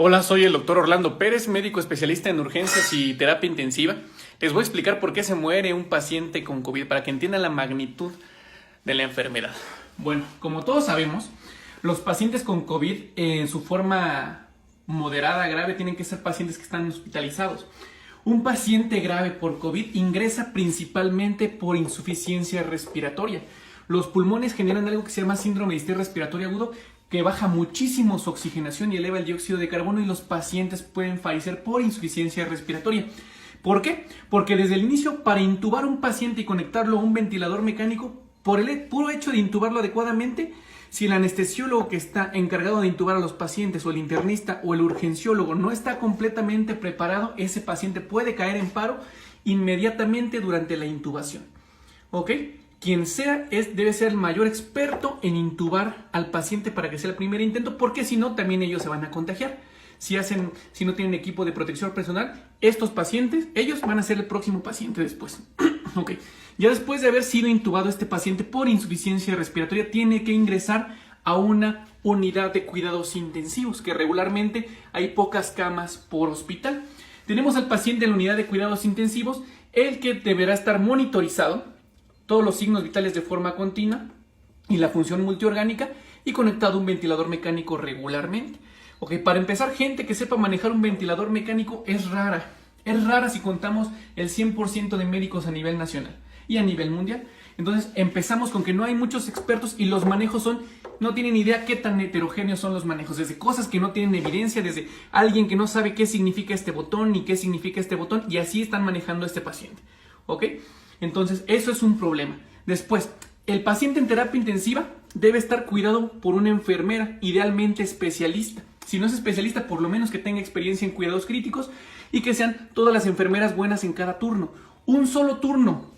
Hola, soy el doctor Orlando Pérez, médico especialista en urgencias y terapia intensiva. Les voy a explicar por qué se muere un paciente con COVID para que entiendan la magnitud de la enfermedad. Bueno, como todos sabemos, los pacientes con COVID en su forma moderada, grave, tienen que ser pacientes que están hospitalizados. Un paciente grave por COVID ingresa principalmente por insuficiencia respiratoria. Los pulmones generan algo que se llama síndrome de distrés respiratorio agudo, que baja muchísimo su oxigenación y eleva el dióxido de carbono, y los pacientes pueden fallecer por insuficiencia respiratoria. ¿Por qué? Porque desde el inicio, para intubar a un paciente y conectarlo a un ventilador mecánico, por el puro hecho de intubarlo adecuadamente, si el anestesiólogo que está encargado de intubar a los pacientes, o el internista o el urgenciólogo no está completamente preparado, ese paciente puede caer en paro inmediatamente durante la intubación. ¿Ok? Quien sea debe ser el mayor experto en intubar al paciente para que sea el primer intento, porque si no, también ellos se van a contagiar. Si no tienen equipo de protección personal, estos pacientes, ellos van a ser el próximo paciente después. Ok. Ya después de haber sido intubado este paciente por insuficiencia respiratoria, tiene que ingresar a una unidad de cuidados intensivos, que regularmente hay pocas camas por hospital. Tenemos al paciente en la unidad de cuidados intensivos, el que deberá estar monitorizado, todos los signos vitales de forma continua y la función multiorgánica, y conectado a un ventilador mecánico regularmente. Ok, para empezar, gente que sepa manejar un ventilador mecánico es rara. Es rara si contamos el 100% de médicos a nivel nacional y a nivel mundial. Entonces empezamos con que no hay muchos expertos y los manejos no tienen idea qué tan heterogéneos son los manejos. Desde cosas que no tienen evidencia, desde alguien que no sabe qué significa este botón ni qué significa este botón, y así están manejando a este paciente. ¿Ok? Entonces, eso es un problema. Después, el paciente en terapia intensiva debe estar cuidado por una enfermera, idealmente especialista. Si no es especialista, por lo menos que tenga experiencia en cuidados críticos, y que sean todas las enfermeras buenas en cada turno. Un solo turno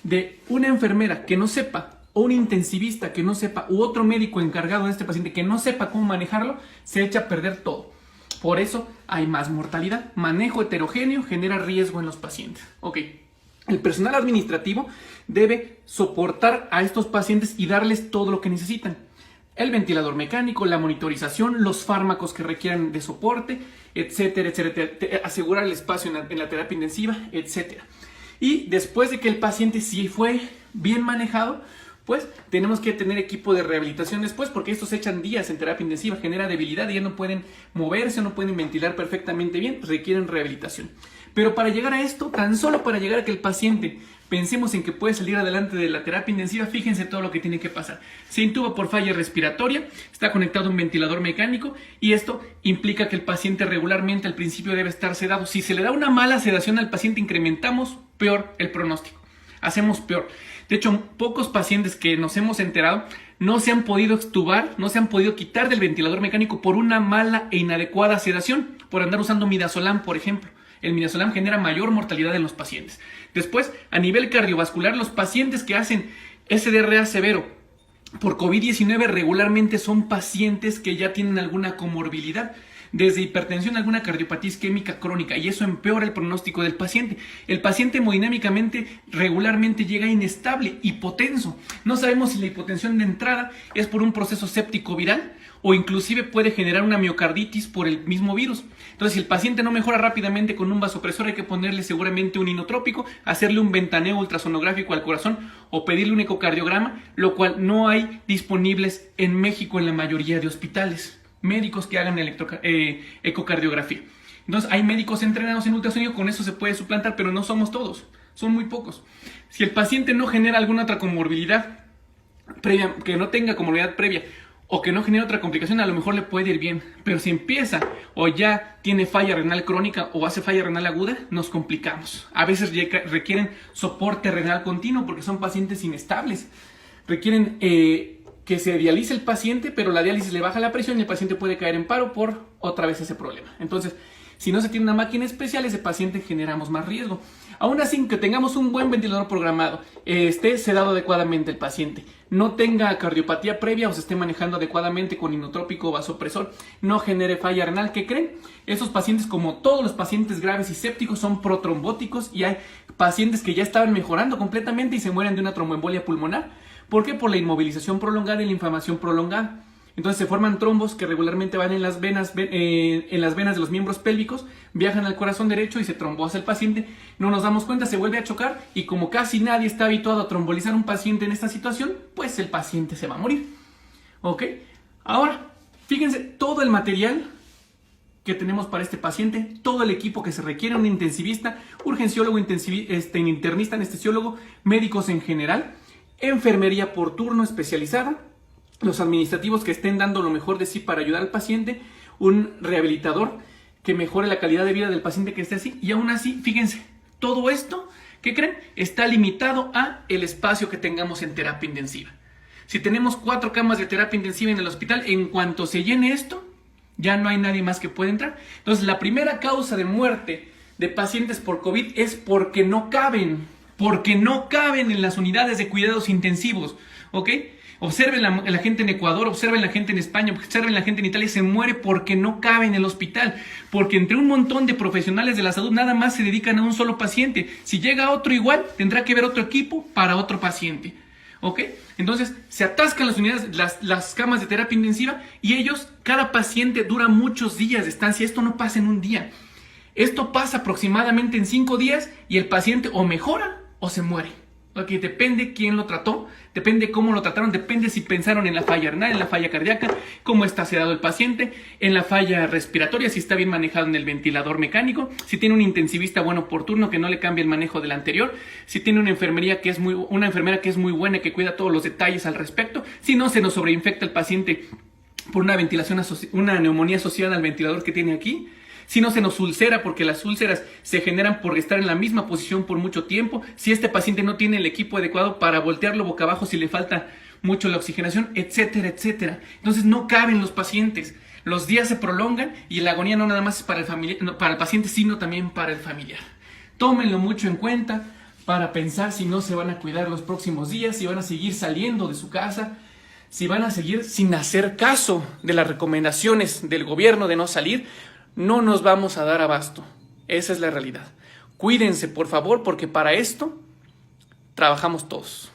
de una enfermera que no sepa, o un intensivista que no sepa, u otro médico encargado de este paciente que no sepa cómo manejarlo, se echa a perder todo. Por eso hay más mortalidad. Manejo heterogéneo genera riesgo en los pacientes. Ok. El personal administrativo debe soportar a estos pacientes y darles todo lo que necesitan. El ventilador mecánico, la monitorización, los fármacos que requieran de soporte, etcétera, etcétera. Asegurar el espacio en la terapia intensiva, etcétera. Y después de que el paciente sí fue bien manejado, pues tenemos que tener equipo de rehabilitación después, porque estos echan días en terapia intensiva, genera debilidad y ya no pueden moverse, no pueden ventilar perfectamente bien, pues requieren rehabilitación. Pero para llegar a esto, tan solo para llegar a que el paciente pensemos en que puede salir adelante de la terapia intensiva, fíjense todo lo que tiene que pasar. Se intuba por falla respiratoria, está conectado a un ventilador mecánico, y esto implica que el paciente regularmente al principio debe estar sedado. Si se le da una mala sedación al paciente, incrementamos peor el pronóstico. Hacemos peor. De hecho, pocos pacientes que nos hemos enterado no se han podido extubar, no se han podido quitar del ventilador mecánico por una mala e inadecuada sedación, por andar usando midazolam, por ejemplo. El midazolam genera mayor mortalidad en los pacientes. Después, a nivel cardiovascular, los pacientes que hacen SDRA severo por COVID-19 regularmente son pacientes que ya tienen alguna comorbilidad, desde hipertensión a alguna cardiopatía isquémica crónica, y eso empeora el pronóstico del paciente. El paciente hemodinámicamente regularmente llega inestable, hipotenso. No sabemos si la hipotensión de entrada es por un proceso séptico viral, o inclusive puede generar una miocarditis por el mismo virus. Entonces, si el paciente no mejora rápidamente con un vasopresor, hay que ponerle seguramente un inotrópico, hacerle un ventaneo ultrasonográfico al corazón o pedirle un ecocardiograma, lo cual no hay disponibles en México en la mayoría de hospitales médicos que hagan ecocardiografía. Entonces, hay médicos entrenados en ultrasonido, con eso se puede suplantar, pero no somos todos, son muy pocos. Si el paciente no genera alguna otra comorbilidad previa, que no tenga comorbilidad previa, o que no genere otra complicación, a lo mejor le puede ir bien. Pero si empieza o ya tiene falla renal crónica o hace falla renal aguda, nos complicamos. A veces requieren soporte renal continuo porque son pacientes inestables. Requieren que se dialice el paciente, pero la diálisis le baja la presión y el paciente puede caer en paro por otra vez ese problema. Entonces, si no se tiene una máquina especial, ese paciente generamos más riesgo. Aún así, que tengamos un buen ventilador programado, esté sedado adecuadamente el paciente, no tenga cardiopatía previa o se esté manejando adecuadamente con inotrópico o vasopresor, no genere falla renal, ¿qué creen? Esos pacientes, como todos los pacientes graves y sépticos, son protrombóticos, y hay pacientes que ya estaban mejorando completamente y se mueren de una tromboembolia pulmonar. ¿Por qué? Por la inmovilización prolongada y la inflamación prolongada. Entonces se forman trombos que regularmente van en las venas de los miembros pélvicos, viajan al corazón derecho y se trombosa el paciente. No nos damos cuenta, se vuelve a chocar y como casi nadie está habituado a trombolizar a un paciente en esta situación, pues el paciente se va a morir. ¿Ok? Ahora, fíjense todo el material que tenemos para este paciente, todo el equipo que se requiere, un intensivista, urgenciólogo, internista, anestesiólogo, médicos en general, enfermería por turno especializada, los administrativos que estén dando lo mejor de sí para ayudar al paciente, un rehabilitador que mejore la calidad de vida del paciente que esté así, y aún así, fíjense, todo esto, ¿qué creen? Está limitado a el espacio que tengamos en terapia intensiva. Si tenemos 4 camas de terapia intensiva en el hospital, en cuanto se llene esto, ya no hay nadie más que pueda entrar. Entonces, la primera causa de muerte de pacientes por COVID es porque no caben en las unidades de cuidados intensivos, ¿ok? Observen la gente en Ecuador, observen la gente en España, observen la gente en Italia, se muere porque no cabe en el hospital, porque entre un montón de profesionales de la salud nada más se dedican a un solo paciente. Si llega otro igual, tendrá que haber otro equipo para otro paciente, ¿ok? Entonces se atascan las unidades, las camas de terapia intensiva y cada paciente dura muchos días de estancia. Esto no pasa en un día, esto pasa aproximadamente en 5 días y el paciente o mejora o se muere. Okay, depende quién lo trató, depende cómo lo trataron, depende si pensaron en la falla renal, en la falla cardíaca, cómo está sedado el paciente, en la falla respiratoria, si está bien manejado en el ventilador mecánico, si tiene un intensivista bueno por turno que no le cambie el manejo del anterior, si tiene una enfermera que es muy buena y que cuida todos los detalles al respecto, si no se nos sobreinfecta el paciente por una neumonía asociada al ventilador que tiene aquí. Si no se nos ulcera, porque las úlceras se generan por estar en la misma posición por mucho tiempo. Si este paciente no tiene el equipo adecuado para voltearlo boca abajo, si le falta mucho la oxigenación, etcétera, etcétera. Entonces no caben los pacientes. Los días se prolongan y la agonía no nada más es para el paciente, sino también para el familiar. Tómenlo mucho en cuenta para pensar si no se van a cuidar los próximos días, si van a seguir saliendo de su casa, si van a seguir sin hacer caso de las recomendaciones del gobierno de no salir. No nos vamos a dar abasto. Esa es la realidad. Cuídense, por favor, porque para esto trabajamos todos.